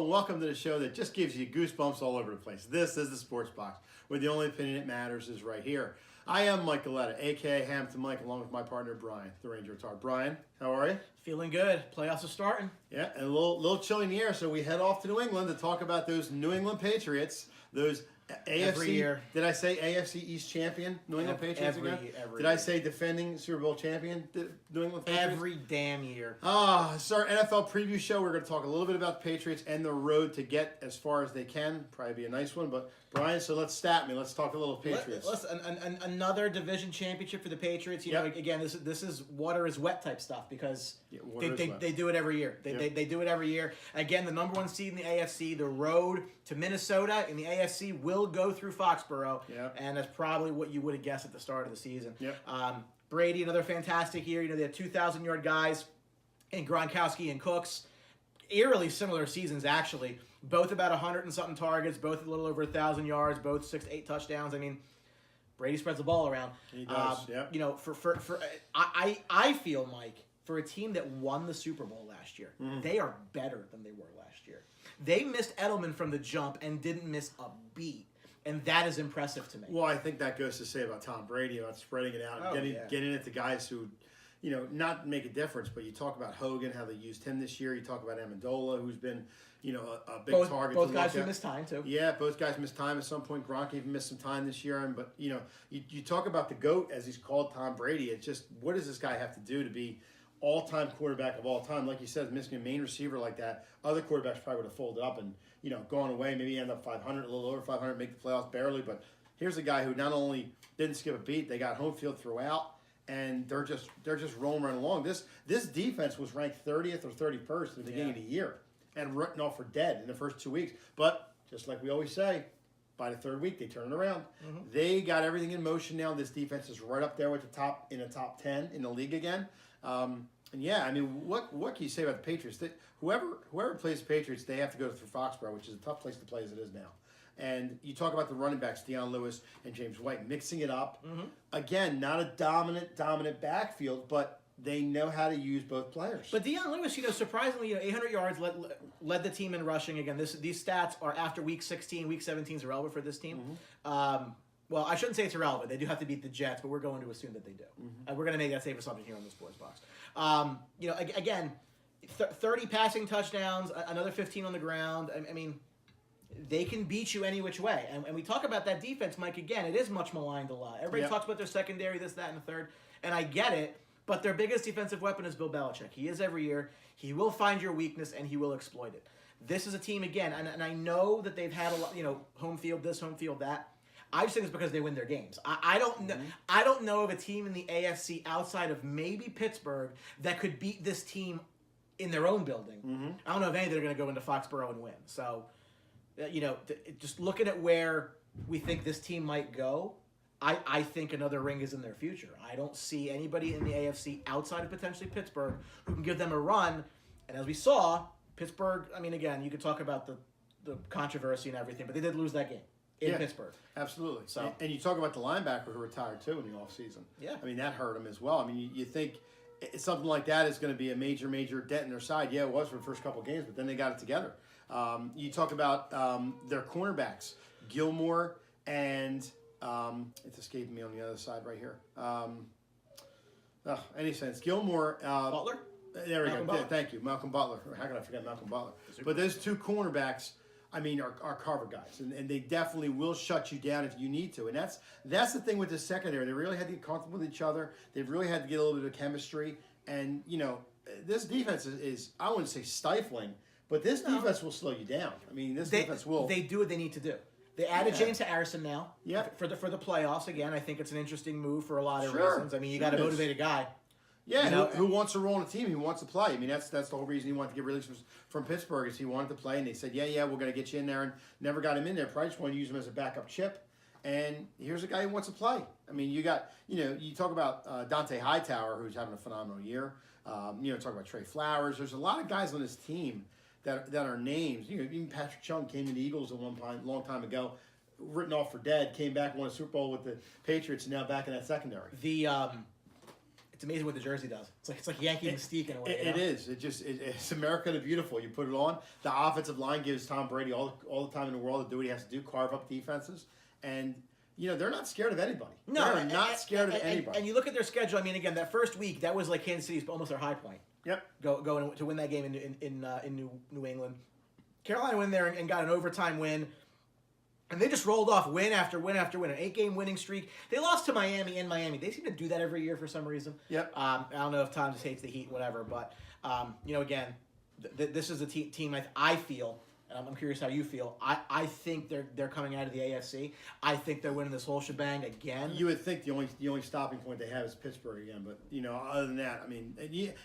and welcome to the show that just gives you goosebumps all over the place. This is the Sports Box, where the only opinion that matters is right here. I am Mike Galetta, a.k.a. Hampton Mike, along with my partner, Brian, the Ranger Tar. Brian, how are you? Feeling good. Playoffs are starting. Yeah, and a little chilly in the air, so we head off to New England to talk about those New England Patriots, those AFC, every year. Did I say AFC East champion, New England Patriots again? Did I say defending Super Bowl champion, New England Patriots? Every damn year. This is our NFL preview show. We're going to talk a little bit about the Patriots and the road to get as far as they can. Probably be a nice one, but Brian, so let's stat me. Let's talk a little Patriots. Listen, another division championship for the Patriots. You know, again, this is water is wet type stuff because they do it every year. They do it every year. Again, the number one seed in the AFC, the road to Minnesota in the AFC will go through Foxboro, and that's probably what you would have guessed at the start of the season. Brady, another fantastic year. You know, they had 2,000-yard guys in Gronkowski and Cooks. Eerily similar seasons, actually. Both about 100 and something targets, both a little over 1,000 yards, both 6 to 8 touchdowns. I mean, Brady spreads the ball around. He does. You know, I feel, Mike, for a team that won the Super Bowl last year, they are better than they were last year. They missed Edelman from the jump and didn't miss a beat. And that is impressive to me. Well, I think that goes to say about Tom Brady, about spreading it out and getting it to guys who, you know, not make a difference. But you talk about Hogan, how they used him this year. You talk about Amendola, who's been, you know, a big target. Both guys who missed time, too. Yeah, both guys missed time at some point. Gronk even missed some time this year. But, you know, you talk about the GOAT, as he's called, Tom Brady. It's just, what does this guy have to do to be all-time quarterback of all time? Like you said, missing a main receiver like that, other quarterbacks probably would have folded up and, you know, gone away, maybe end up 500, a little over 500, make the playoffs barely. But here's a guy who not only didn't skip a beat, they got home field throughout, and they're just rolling right along. This defense was ranked 30th or 31st at the beginning of the year and written off for dead in the first 2 weeks. But just like we always say, by the third week they turn it around. They got everything in motion now. This defense is right up there with the top 10 in the league again. And yeah, I mean, what can you say about the Patriots? Whoever plays the Patriots, they have to go through Foxborough, which is a tough place to play as it is now. And you talk about the running backs, Deion Lewis and James White, mixing it up. Again, not a dominant backfield, but they know how to use both players. But Deion Lewis, you know, surprisingly, you know, 800 yards led the team in rushing. Again, these stats are after Week 16. Week 17 is irrelevant for this team. Well, I shouldn't say it's irrelevant. They do have to beat the Jets, but we're going to assume that they do. And we're going to make that safe assumption here on the Sports Box. You know, again, 30 passing touchdowns, another 15 on the ground. I mean, they can beat you any which way. And we talk about that defense, Mike, again, it is much maligned a lot. Everybody talks about their secondary, this, that, and the third. And I get it, but their biggest defensive weapon is Bill Belichick. He is every year. He will find your weakness, and he will exploit it. This is a team, again, and I know that they've had a lot, you know, home field this, home field that. I just think it's because they win their games. I don't know. I don't know of a team in the AFC outside of maybe Pittsburgh that could beat this team in their own building. I don't know of any that are going to go into Foxborough and win. So, you know, just looking at where we think this team might go, I think another ring is in their future. I don't see anybody in the AFC outside of potentially Pittsburgh who can give them a run. And as we saw, Pittsburgh, I mean, again, you could talk about the controversy and everything, but they did lose that game. In Pittsburgh. Absolutely. So, and you talk about the linebacker who retired too in the offseason. Yeah. I mean, that hurt him as well. I mean, you think something like that is going to be a major dent in their side. Yeah, it was for the first couple of games, but then they got it together. You talk about their cornerbacks, Gilmore and it's escaping me on the other side right here. Any sense. Gilmore. Butler? There we go. Thank you. Malcolm Butler. How can I forget Malcolm Butler? But those two cornerbacks, I mean, are cover guys, and they definitely will shut you down if you need to. And that's the thing with the secondary. They really had to get comfortable with each other. They've really had to get a little bit of chemistry. And, you know, this defense is I wouldn't say stifling, but this defense will slow you down. I mean, defense will. They do what they need to do. They added James Harrison now for the playoffs. Again, I think it's an interesting move for a lot of reasons. I mean, you got a motivated guy. Yeah, you know, who wants to roll on a team? He wants to play. I mean, that's the whole reason he wanted to get released from Pittsburgh is he wanted to play, and they said, yeah, we're going to get you in there, and never got him in there. Probably just wanted to use him as a backup chip. And here's a guy who wants to play. I mean, you talk about Dante Hightower, who's having a phenomenal year. Talk about Trey Flowers. There's a lot of guys on this team that are names. You know, even Patrick Chung came to the Eagles at one point, a long time ago, written off for dead, came back, won a Super Bowl with the Patriots, and now back in that secondary. It's amazing what the jersey does. It's like Yankee mystique in a way. It is. It's America the Beautiful. You put it on. The offensive line gives Tom Brady all the time in the world to do what he has to do, carve up defenses, and they're not scared of anybody. No, they're not scared of anybody. And you look at their schedule. I mean, again, that first week that was like Kansas City's almost their high point. Yep. Going to win that game in New England. Carolina went there and got an overtime win. And they just rolled off win after win after win, an 8-game winning streak. They lost to Miami in Miami. They seem to do that every year for some reason. Yep. I don't know if Tom just hates the Heat, whatever. But, again, this is a team I feel, and I'm curious how you feel. I think they're coming out of the AFC. I think they're winning this whole shebang again. You would think the only stopping point they have is Pittsburgh again. But, other than that, I mean,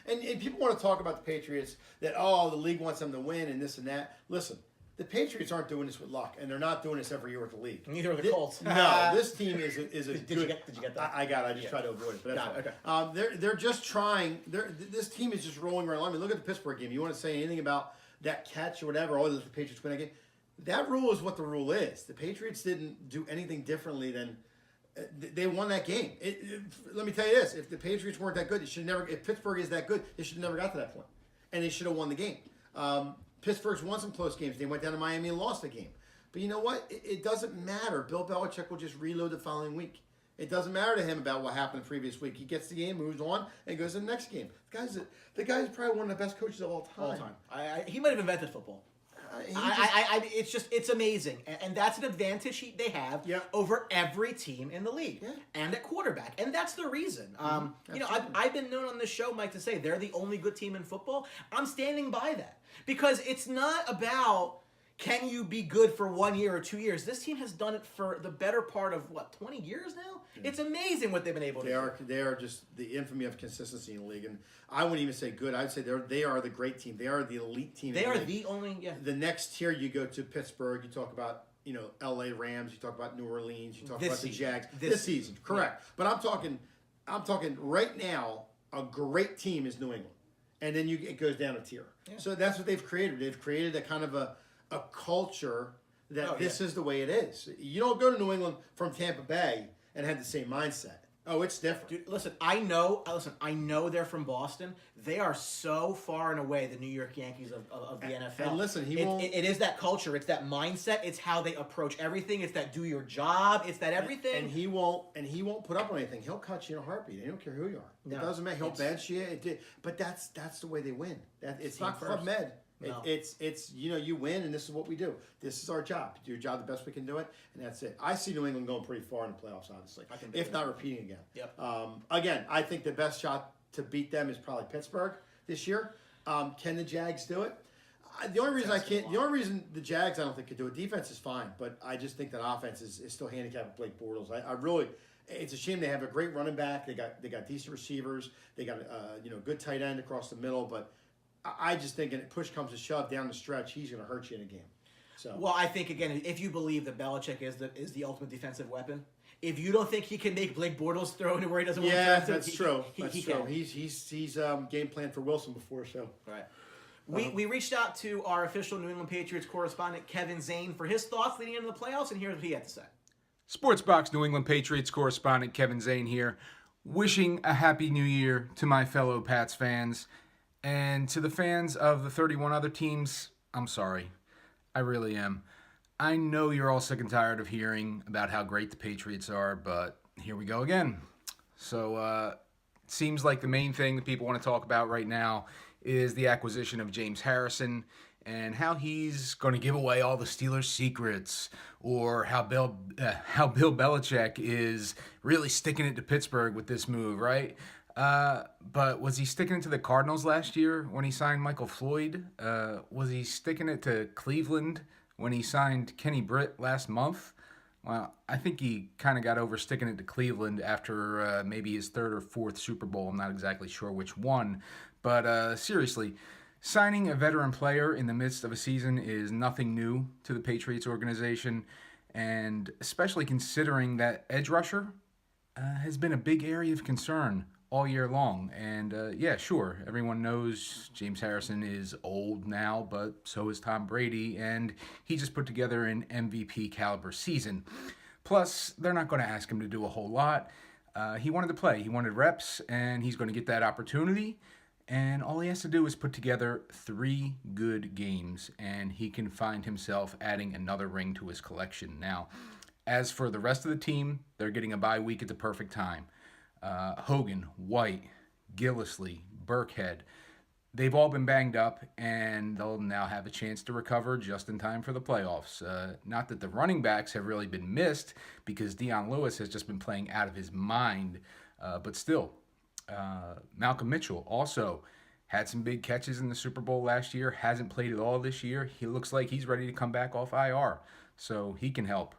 and people want to talk about the Patriots, that, the league wants them to win and this and that. Listen. The Patriots aren't doing this with luck, and they're not doing this every year with the league. Neither are the Colts. No, this team is a did good. you get that? I got it. I just tried to avoid it. But that's okay. They're just trying. This team is just rolling right along. I mean, look at the Pittsburgh game. You want to say anything about that catch or whatever? Oh, the Patriots win that game. That rule is what the rule is. The Patriots didn't do anything differently than they won that game. Let me tell you this: if the Patriots weren't that good, it should never. If Pittsburgh is that good, they should have never got to that point, and they should have won the game. Pittsburgh's won some close games. They went down to Miami and lost a game. But you know what? It doesn't matter. Bill Belichick will just reload the following week. It doesn't matter to him about what happened the previous week. He gets the game, moves on, and goes to the next game. The guy's probably one of the best coaches of all time. He might have invented football. It's amazing, and that's an advantage they have over every team in the league, and at quarterback, and that's the reason. I've been known on this show, Mike, to say they're the only good team in football. I'm standing by that because it's not about can you be good for 1 year or 2 years. This team has done it for the better part of 20 years now. It's amazing what they've been able to do. They are just the infamy of consistency in the league, and I wouldn't even say good. I'd say they are the great team. They are the elite team. They are the only. Yeah. The next tier, you go to Pittsburgh. You talk about L.A. Rams. You talk about New Orleans. You talk about the Jags. This season, correct. Yeah. But I'm talking right now. A great team is New England, and then it goes down a tier. Yeah. So that's what they've created. They've created a kind of a culture that this is the way it is. You don't go to New England from Tampa Bay and have the same mindset. Oh, it's different. Dude, listen, I know they're from Boston. They are so far and away the New York Yankees of the NFL. And listen, it is that culture. It's that mindset. It's how they approach everything. It's that do your job. It's that everything. And he won't put up with anything. He'll cut you in a heartbeat. He don't care who you are. No, it doesn't matter. He'll bench you. But that's the way they win. It's not Club Med. No. It's you win, and this is what we do. This is our job. Do your job the best we can do it, and that's it. I see New England going pretty far in the playoffs, honestly, if not repeating again. Yep. Again, I think the best shot to beat them is probably Pittsburgh this year. Can the Jags do it? The only reason the Jags I don't think could do it. Defense is fine, but I just think that offense is still handicapped with Blake Bortles. I really. It's a shame they have a great running back. They got decent receivers. They got good tight end across the middle, but. I just think when push comes to shove down the stretch, he's going to hurt you in a game. So. Well, I think, again, if you believe that Belichick is the ultimate defensive weapon, if you don't think he can make Blake Bortles throw into where he doesn't want to throw, that's true. That's true. He's game planned for Wilson before, so. Right. We reached out to our official New England Patriots correspondent, Kevin Zane, for his thoughts leading into the playoffs, and here's what he had to say. Sportsbox New England Patriots correspondent Kevin Zane here, wishing a happy new year to my fellow Pats fans. And to the fans of the 31 other teams, I'm sorry. I really am. I know you're all sick and tired of hearing about how great the Patriots are, but here we go again. So it seems like the main thing that people want to talk about right now is the acquisition of James Harrison and how he's going to give away all the Steelers' secrets, or how Bill Belichick is really sticking it to Pittsburgh with this move, right? But was he sticking it to the Cardinals last year when he signed Michael Floyd? Was he sticking it to Cleveland when he signed Kenny Britt last month? Well, I think he kind of got over sticking it to Cleveland after maybe his third or fourth Super Bowl. I'm not exactly sure which one. But seriously, signing a veteran player in the midst of a season is nothing new to the Patriots organization, and especially considering that edge rusher has been a big area of concern all year long. And sure, everyone knows James Harrison is old now, but so is Tom Brady, and he just put together an MVP caliber season. Plus, they're not going to ask him to do a whole lot. He wanted to play. He wanted reps, and he's going to get that opportunity. And all he has to do is put together 3 good games, and he can find himself adding another ring to his collection. Now, as for the rest of the team, they're getting a bye week at the perfect time. Hogan, White, Gillisley, Burkhead, they've all been banged up, and they'll now have a chance to recover just in time for the playoffs. Not that the running backs have really been missed, because Dion Lewis has just been playing out of his mind, but still. Malcolm Mitchell also had some big catches in the Super Bowl last year, hasn't played at all this year. He looks like he's ready to come back off IR, so he can help.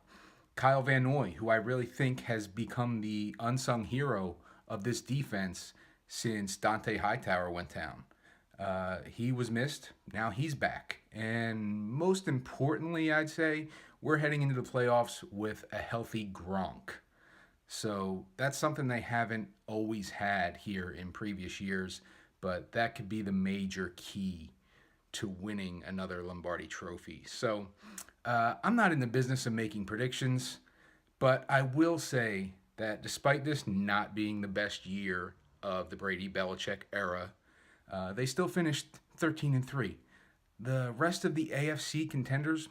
Kyle Van Noy, who I really think has become the unsung hero of this defense since Dante Hightower went down. He was missed. Now he's back. And most importantly, I'd say, we're heading into the playoffs with a healthy Gronk. So that's something they haven't always had here in previous years, but that could be the major key to winning another Lombardi trophy. So I'm not in the business of making predictions, but I will say that despite this not being the best year of the Brady-Belichick era, they still finished 13-3. The rest of the AFC contenders,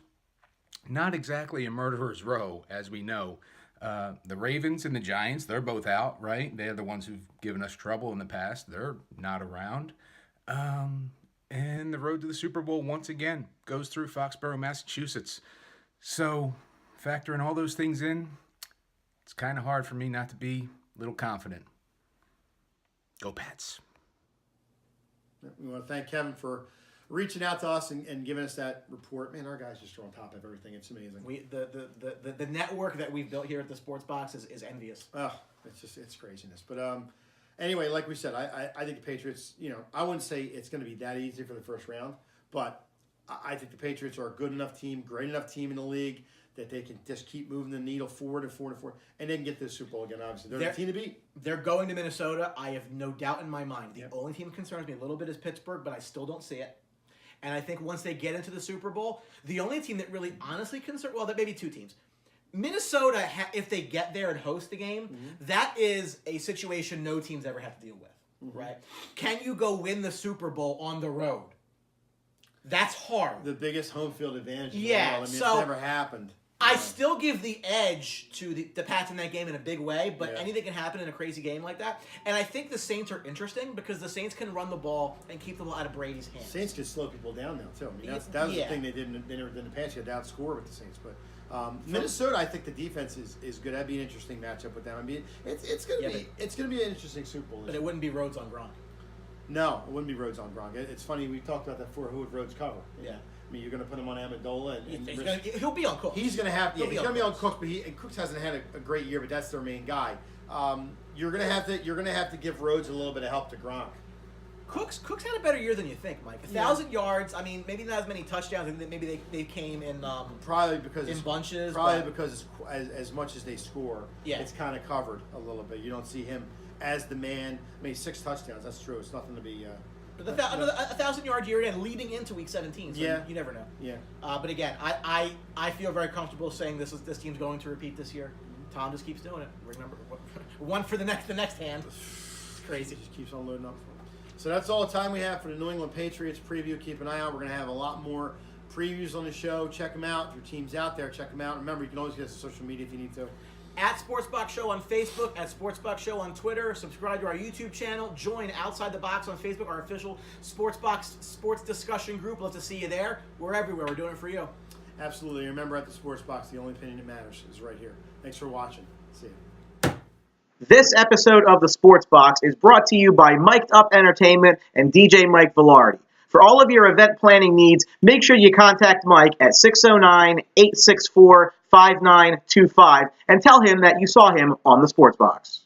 not exactly a murderer's row, as we know. The Ravens and the Giants, they're both out, right? They're the ones who've given us trouble in the past. They're not around. And the road to the Super Bowl, once again, goes through Foxboro, Massachusetts. So, factoring all those things in, it's kind of hard for me not to be a little confident. Go Pats. We want to thank Kevin for reaching out to us and giving us that report. Man, our guys just are on top of everything. It's amazing. The network that we've built here at the Sports Box is envious. Oh, it's craziness. But anyway, like we said, I think the Patriots, I wouldn't say it's going to be that easy for the first round, but I think the Patriots are a good enough team, great enough team in the league that they can just keep moving the needle forward and forward and forward, and then get to the Super Bowl again, obviously. They're the team to beat. They're going to Minnesota. I have no doubt in my mind. The only team that concerns me a little bit is Pittsburgh, but I still don't see it. And I think once they get into the Super Bowl, the only team that really honestly concerns, well, there may be 2 teams. Minnesota, if they get there and host the game, that is a situation no team's ever had to deal with, right? Can you go win the Super Bowl on the road? That's hard. The biggest home field advantage in Yeah, the world. I mean, so it's never happened. I still give the edge to the Pats in that game in a big way, but Yeah. anything can happen in a crazy game like that. And I think the Saints are interesting because the Saints can run the ball and keep the ball out of Brady's hands. Saints can slow people down now, too. I mean, that was the thing they never did in the past. You had to outscore with the Saints. But Minnesota, I think the defense is good. That'd be an interesting matchup with them. I mean, it's going to be an interesting Super Bowl. But it wouldn't be Rhodes on Gronk. No, it wouldn't be Rhodes on Gronk. It's funny, we talked about that before. Who would Rhodes cover? Yeah. I mean, you're going to put him on Amendola. He'll be on Cooks. He's going to be on Cooks, but Cooks hasn't had a great year, but that's their main guy. You're going to have to give Rhodes a little bit of help to Gronk. Cooks had a better year than you think, Mike. 1,000 yards. I mean, maybe not as many touchdowns. Maybe they came in probably because in bunches. Probably because as much as they score, Yeah. it's kind of covered a little bit. You don't see him as the man. I mean, 6 touchdowns. That's true. It's nothing to be. But a 1,000-yard year again, leading into Week 17. So Yeah. you never know. Yeah. But again, I feel very comfortable saying this team's going to repeat this year. Tom just keeps doing it. Remember, one for the next hand. It's crazy. Just keeps on loading up for him. So that's all the time we have for the New England Patriots preview. Keep an eye out. We're going to have a lot more previews on the show. Check them out. If your team's out there, check them out. Remember, you can always get us on social media if you need to. At Sportsbox Show on Facebook, at Sportsbox Show on Twitter. Subscribe to our YouTube channel. Join Outside the Box on Facebook, our official Sportsbox sports discussion group. Love to see you there. We're everywhere. We're doing it for you. Absolutely. Remember, at the Sports Box, the only opinion that matters is right here. Thanks for watching. See you. This episode of the Sports Box is brought to you by Mic'd Up Entertainment and DJ Mike Velardi. For all of your event planning needs, make sure you contact Mike at 609-864-5925 and tell him that you saw him on the Sports Box.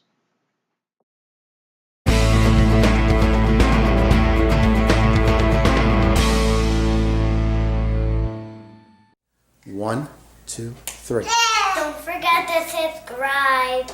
One, two, three. Don't forget to subscribe.